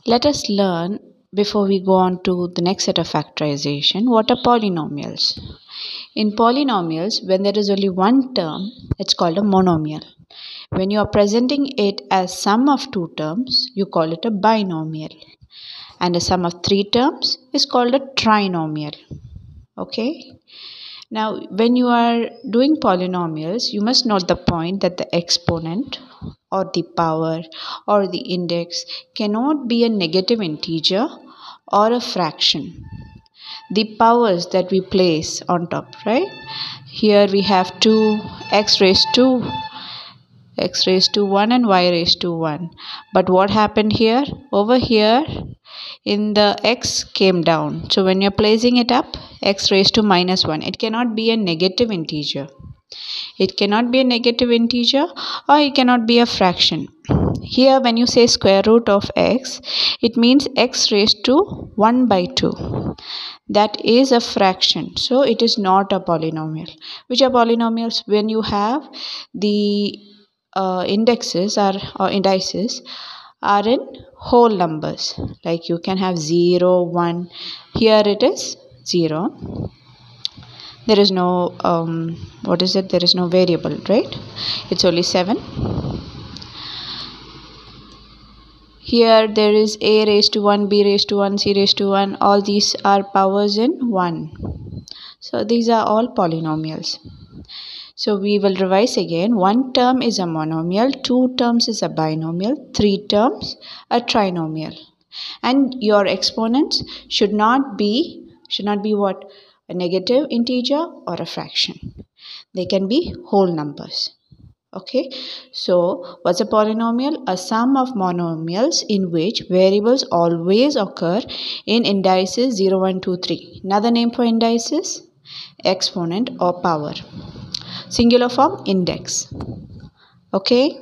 Let us learn, before we go on to the next set of factorization, what are polynomials. In polynomials, when there is only one term, it's called a monomial. When you are presenting it as sum of two terms, you call it a binomial. And a sum of three terms is called a trinomial. Okay? Now, when you are doing polynomials, you must note the point that the exponent or the power or the index cannot be a negative integer or a fraction. The powers that we place on top, right? Here we have 2 x raised to 1 and y raised to 1. But what happened here? Over here, in the x came down. So when you're placing it up, x raised to minus 1. It cannot be a negative integer. It cannot be a negative integer or it cannot be a fraction. Here when you say square root of x, it means x raised to 1 by 2. That is a fraction. So it is not a polynomial. Which are polynomials? When you have the indices are in whole numbers. Like you can have 0, 1. Here it is 0. There is no there is no variable, right? It's only 7. Here there is a raised to 1, b raised to 1, c raised to 1. All these are powers in 1. So these are all polynomials. So we will revise again. One term is a monomial, 2 terms is a binomial, 3 terms a trinomial. And your exponents should not be what? A negative integer or a fraction. They can be whole numbers. Okay, so what's a polynomial? A sum of monomials in which variables always occur in indices 0, 1, 2, 3. Another name for indices? Exponent or power. Singular form, index. Okay.